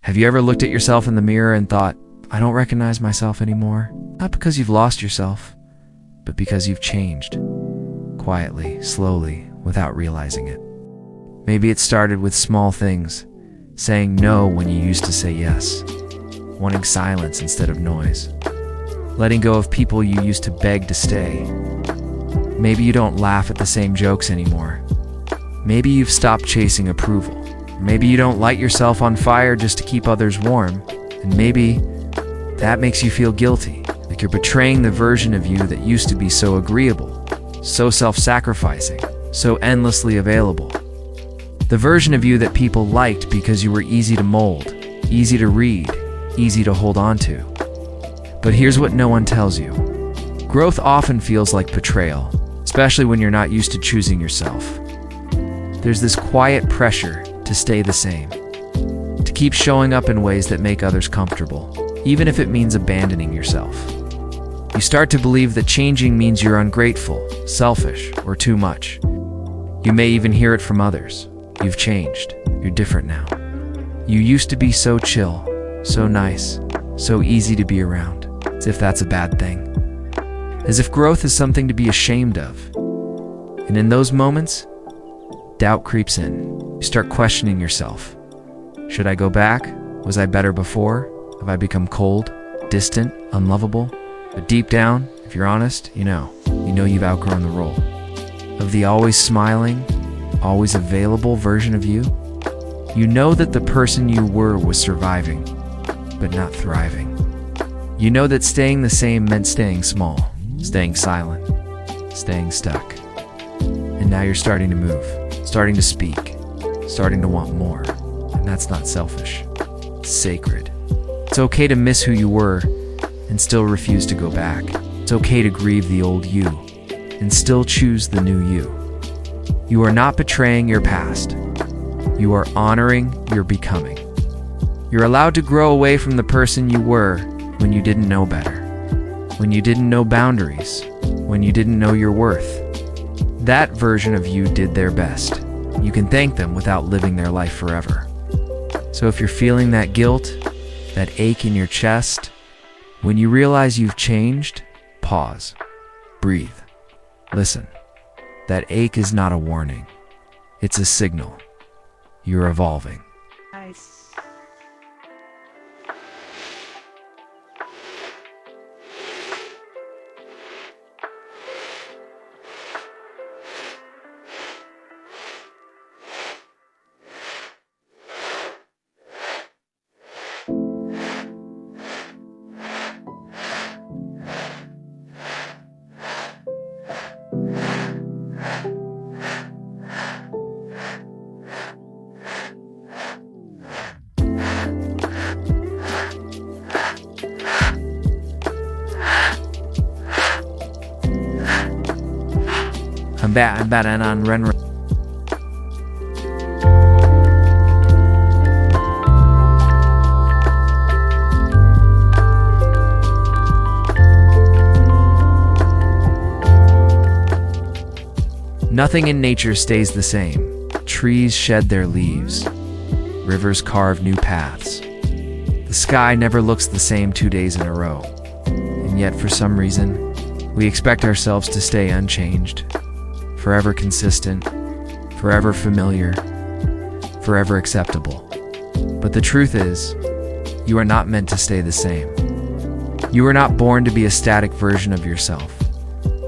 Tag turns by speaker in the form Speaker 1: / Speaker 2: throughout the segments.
Speaker 1: Have you ever looked at yourself in the mirror and thought, I don't recognize myself anymore? Not because you've lost yourself, but because you've changed. Quietly, slowly, without realizing it. Maybe it started with small things, saying no when you used to say yes, wanting silence instead of noise, letting go of people you used to beg to stay. Maybe you don't laugh at the same jokes anymore. Maybe you've stopped chasing approval. Maybe you don't light yourself on fire just to keep others warm. And maybe that makes you feel guilty, like you're betraying the version of you that used to be so agreeable, so self-sacrificing, so endlessly available. The version of you that people liked because you were easy to mold, easy to read, easy to hold on to. But here's what no one tells you. Growth often feels like betrayal, especially when you're not used to choosing yourself. There's this quiet pressure to stay the same, to keep showing up in ways that make others comfortable, even if it means abandoning yourself. You start to believe that changing means you're ungrateful, selfish, or too much. You may even hear it from others. You've changed. You're different now. You used to be so chill, so nice, so easy to be around, as if that's a bad thing. As if growth is something to be ashamed of. And in those moments, doubt creeps in. You start questioning yourself. Should I go back? Was I better before? Have I become cold, distant, unlovable? But deep down, if you're honest, you know you've outgrown the role of the always smiling, always available version of you. You know that the person you were was surviving, but not thriving. You know that staying the same meant staying small, staying silent, staying stuck. And now you're starting to move, starting to speak, starting to want more. And that's not selfish. It's sacred. It's okay to miss who you were and still refuse to go back. It's okay to grieve the old you and still choose the new you. You are not betraying your past. You are honoring your becoming. You're allowed to grow away from the person you were when you didn't know better, when you didn't know boundaries, when you didn't know your worth. That version of you did their best. You can thank them without living their life forever. So if you're feeling that guilt, that ache in your chest, when you realize you've changed, pause, breathe, listen. That ache is not a warning. It's a signal. You're evolving.
Speaker 2: Nice.
Speaker 1: I'm bad and on Ren. Nothing in nature stays the same. Trees shed their leaves. Rivers carve new paths. The sky never looks the same 2 days in a row. And yet, for some reason, we expect ourselves to stay unchanged. Forever consistent, forever familiar, forever acceptable. But the truth is, you are not meant to stay the same. You were not born to be a static version of yourself,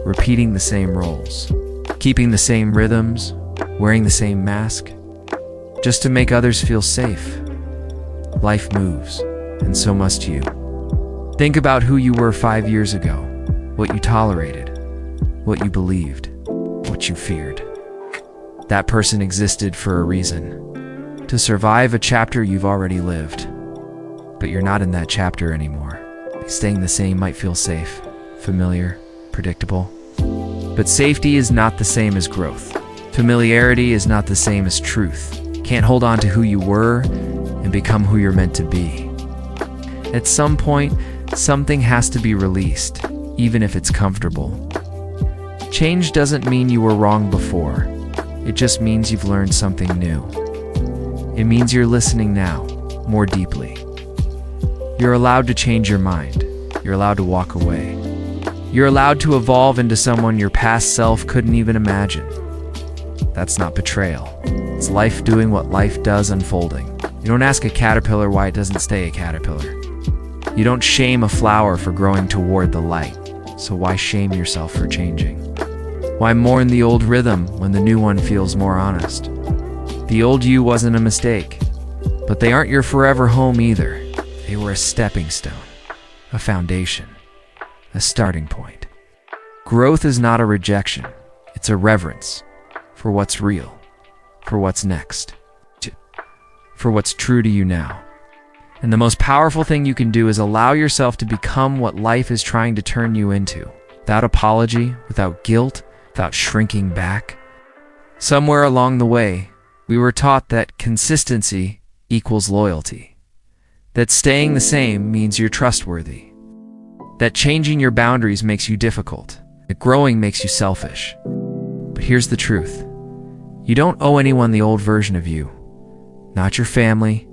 Speaker 1: repeating the same roles, keeping the same rhythms, wearing the same mask, just to make others feel safe. Life moves, and so must you. Think about who you were 5 years ago, what you tolerated, what you believed, what you feared. That person existed for a reason, to survive a chapter you've already lived. But you're not in that chapter anymore. Staying the same might feel safe, familiar, predictable. But safety is not the same as growth. Familiarity is not the same as truth. You can't hold on to who you were and become who you're meant to be. At some point, something has to be released, even if it's comfortable. Change doesn't mean you were wrong before. It just means you've learned something new. It means you're listening now, more deeply. You're allowed to change your mind. You're allowed to walk away. You're allowed to evolve into someone your past self couldn't even imagine. That's not betrayal. It's life doing what life does, unfolding. You don't ask a caterpillar why it doesn't stay a caterpillar. You don't shame a flower for growing toward the light. So why shame yourself for changing? Why mourn the old rhythm when the new one feels more honest? The old you wasn't a mistake, but they aren't your forever home either. They were a stepping stone, a foundation, a starting point. Growth is not a rejection. It's a reverence for what's real, for what's next, for what's true to you now. And the most powerful thing you can do is allow yourself to become what life is trying to turn you into, without apology, without guilt, without shrinking back. Somewhere along the way, we were taught that consistency equals loyalty, that staying the same means you're trustworthy, that changing your boundaries makes you difficult, that growing makes you selfish. But here's the truth. You don't owe anyone the old version of you. Not your family,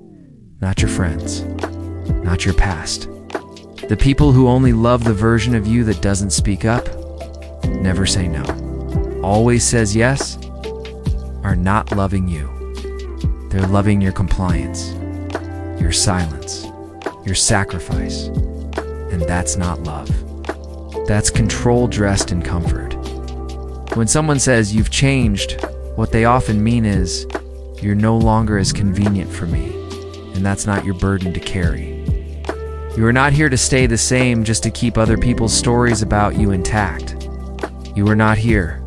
Speaker 1: not your friends, not your past. The people who only love the version of you that doesn't speak up, never say no, always says yes, are not loving you. They're loving your compliance, your silence, your sacrifice, and that's not love. That's control dressed in comfort. When someone says you've changed, what they often mean is, you're no longer as convenient for me, and that's not your burden to carry. You are not here to stay the same just to keep other people's stories about you intact. You are not here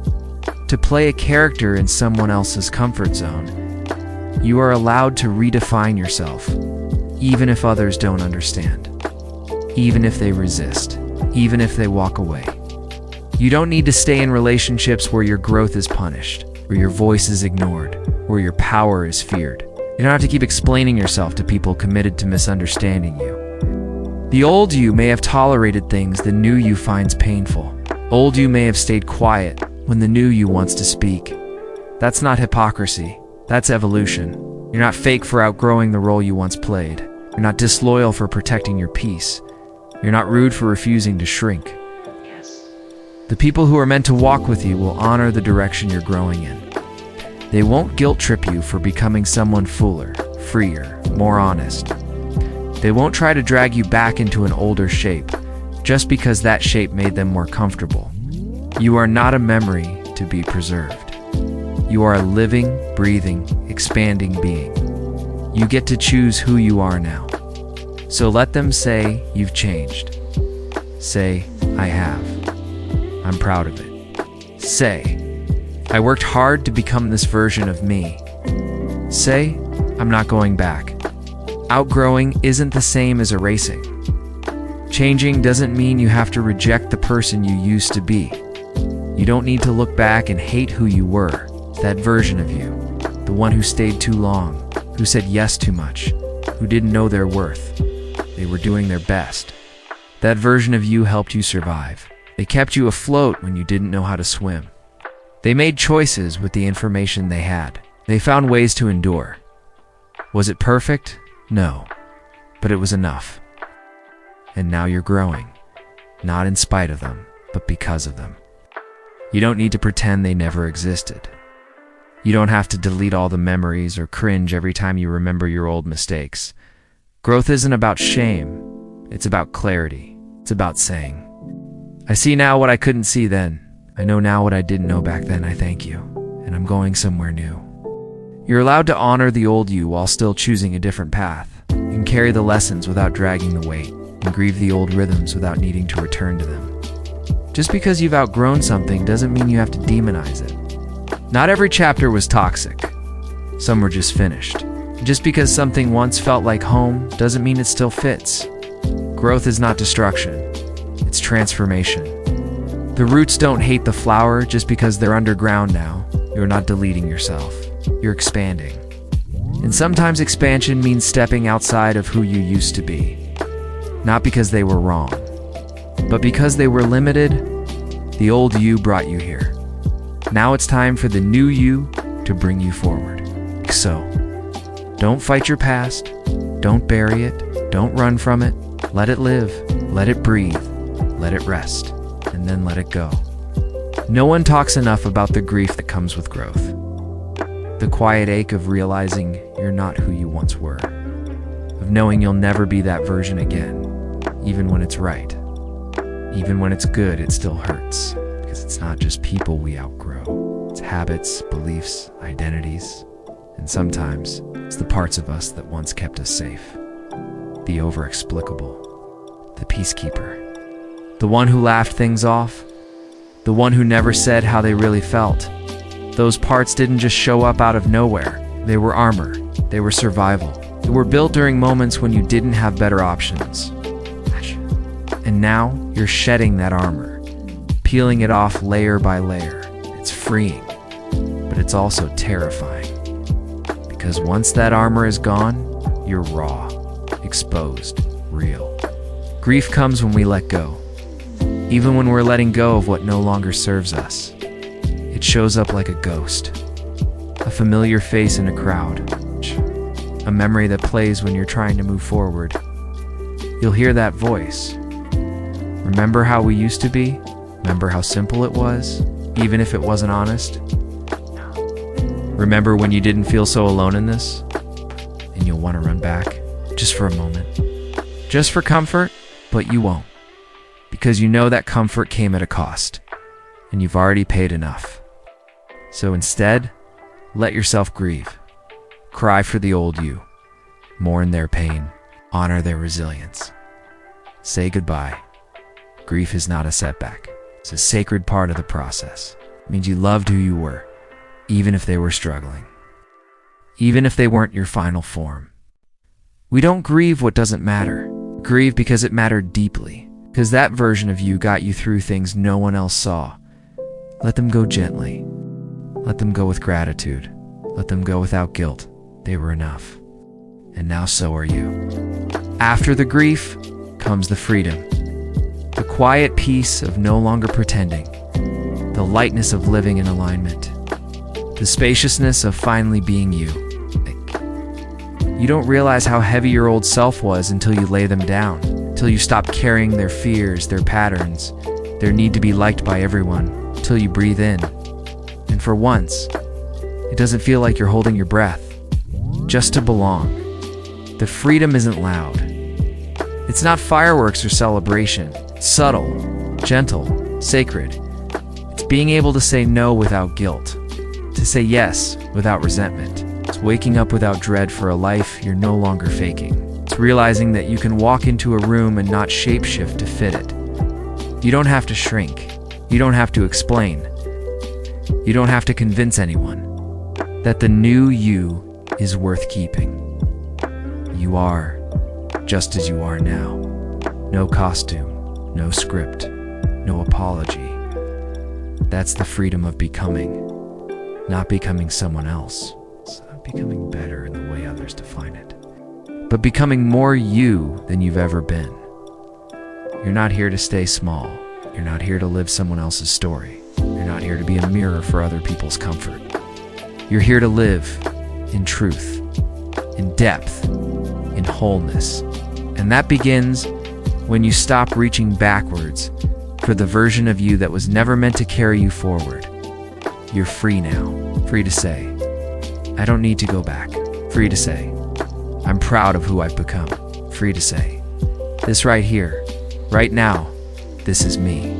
Speaker 1: to play a character in someone else's comfort zone. You are allowed to redefine yourself, even if others don't understand, even if they resist, even if they walk away. You don't need to stay in relationships where your growth is punished, where your voice is ignored, where your power is feared. You don't have to keep explaining yourself to people committed to misunderstanding you. The old you may have tolerated things the new you finds painful. Old you may have stayed quiet when the new you wants to speak. That's not hypocrisy. That's evolution. You're not fake for outgrowing the role you once played. You're not disloyal for protecting your peace. You're not rude for refusing to shrink. The people who are meant to walk with you will honor the direction you're growing in. They won't guilt trip you for becoming someone fuller, freer, more honest. They won't try to drag you back into an older shape just because that shape made them more comfortable. You are not a memory to be preserved. You are a living, breathing, expanding being. You get to choose who you are now. So let them say you've changed. Say, I have. I'm proud of it. Say, I worked hard to become this version of me. Say, I'm not going back. Outgrowing isn't the same as erasing. Changing doesn't mean you have to reject the person you used to be. You don't need to look back and hate who you were, that version of you, the one who stayed too long, who said yes too much, who didn't know their worth. They were doing their best. That version of you helped you survive. They kept you afloat when you didn't know how to swim. They made choices with the information they had. They found ways to endure. Was it perfect? No, but it was enough. And now you're growing, not in spite of them, but because of them. You don't need to pretend they never existed. You don't have to delete all the memories or cringe every time you remember your old mistakes. Growth isn't about shame. It's about clarity. It's about saying, I see now what I couldn't see then. I know now what I didn't know back then. I thank you, and I'm going somewhere new. You're allowed to honor the old you while still choosing a different path. You can carry the lessons without dragging the weight, and grieve the old rhythms without needing to return to them. Just because you've outgrown something doesn't mean you have to demonize it. Not every chapter was toxic. Some were just finished. Just because something once felt like home doesn't mean it still fits. Growth is not destruction. It's transformation. The roots don't hate the flower just because they're underground now. You're not deleting yourself. You're expanding. And sometimes expansion means stepping outside of who you used to be. Not because they were wrong, but because they were limited. The old you brought you here. Now it's time for the new you to bring you forward. So, don't fight your past. Don't bury it. Don't run from it. Let it live. Let it breathe. Let it rest. And then let it go. No one talks enough about the grief that comes with growth. The quiet ache of realizing you're not who you once were. Of knowing you'll never be that version again. Even when it's right. Even when it's good, it still hurts. Because it's not just people we outgrow. It's habits, beliefs, identities. And sometimes, it's the parts of us that once kept us safe. The over-explicable. The peacekeeper. The one who laughed things off. The one who never said how they really felt. Those parts didn't just show up out of nowhere. They were armor. They were survival. They were built during moments when you didn't have better options. And now, you're shedding that armor. Peeling it off layer by layer. It's freeing. But it's also terrifying. Because once that armor is gone, you're raw, exposed, real. Grief comes when we let go. Even when we're letting go of what no longer serves us. It shows up like a ghost. A familiar face in a crowd. A memory that plays when you're trying to move forward. You'll hear that voice. Remember how we used to be? Remember how simple it was, even if it wasn't honest? Remember when you didn't feel so alone in this? And you'll want to run back, just for a moment. Just for comfort, but you won't. Because you know that comfort came at a cost, and you've already paid enough. So instead, let yourself grieve. Cry for the old you. Mourn their pain. Honor their resilience. Say goodbye. Grief is not a setback. It's a sacred part of the process. It means you loved who you were, even if they were struggling. Even if they weren't your final form. We don't grieve what doesn't matter. Grieve because it mattered deeply. Because that version of you got you through things no one else saw. Let them go gently. Let them go with gratitude. Let them go without guilt. They were enough. And now so are you. After the grief comes the freedom. The quiet peace of no longer pretending. The lightness of living in alignment. The spaciousness of finally being you. You don't realize how heavy your old self was until you lay them down. Until you stop carrying their fears, their patterns, their need to be liked by everyone. Until you breathe in. And for once, it doesn't feel like you're holding your breath. Just to belong. The freedom isn't loud. It's not fireworks or celebration. It's subtle, gentle, sacred. It's being able to say no without guilt. To say yes without resentment. It's waking up without dread for a life you're no longer faking. It's realizing that you can walk into a room and not shapeshift to fit it. You don't have to shrink. You don't have to explain. You don't have to convince anyone that the new you is worth keeping. You are just as you are now. No costume, no script, no apology. That's the freedom of becoming. Not becoming someone else. It's not becoming better in the way others define it. But becoming more you than you've ever been. You're not here to stay small. You're not here to live someone else's story. You're not here to be a mirror for other people's comfort. You're here to live in truth, in depth, in wholeness. And that begins when you stop reaching backwards for the version of you that was never meant to carry you forward. You're free now. Free to say, I don't need to go back. Free to say, I'm proud of who I've become. Free to say, this right here, right now, this is me.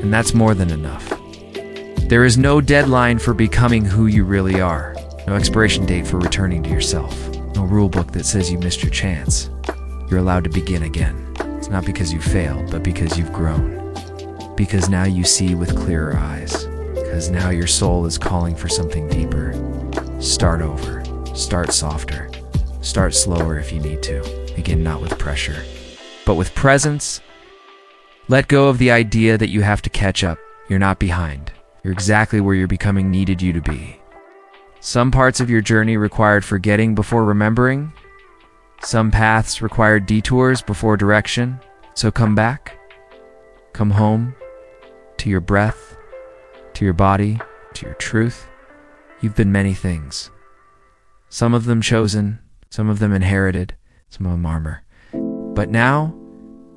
Speaker 1: And that's more than enough. There is no deadline for becoming who you really are. No expiration date for returning to yourself. No rule book that says you missed your chance. You're allowed to begin again. It's not because you failed, but because you've grown. Because now you see with clearer eyes. Because now your soul is calling for something deeper. Start over. Start softer. Start slower if you need to. Begin not with pressure, but with presence. Let go of the idea that you have to catch up. You're not behind. You're exactly where your becoming needed you to be. Some parts of your journey required forgetting before remembering. Some paths required detours before direction. So come back. Come home. To your breath. To your body. To your truth. You've been many things. Some of them chosen. Some of them inherited. Some of them armor. But now,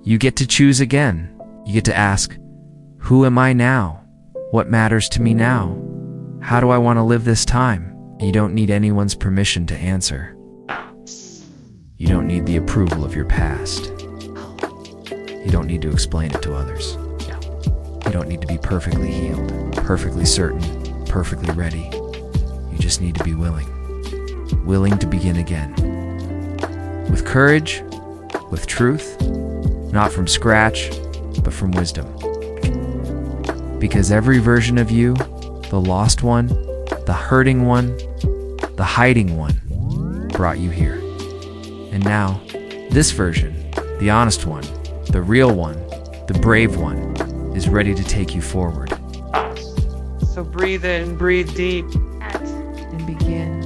Speaker 1: you get to choose again. You get to ask, who am I now? What matters to me now? How do I want to live this time? You don't need anyone's permission to answer. You don't need the approval of your past. You don't need to explain it to others. You don't need to be perfectly healed, perfectly certain, perfectly ready. You just need to be willing. Willing to begin again. With courage, with truth, not from scratch, but from wisdom. Because every version of you, the lost one, the hurting one, the hiding one, brought you here. And now, this version, the honest one, the real one, the brave one, is ready to take you forward.
Speaker 2: So breathe in, breathe deep,
Speaker 3: and begin.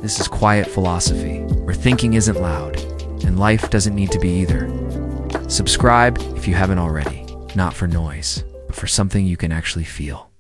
Speaker 1: This is quiet philosophy, where thinking isn't loud, and life doesn't need to be either. Subscribe if you haven't already, not for noise, but for something you can actually feel.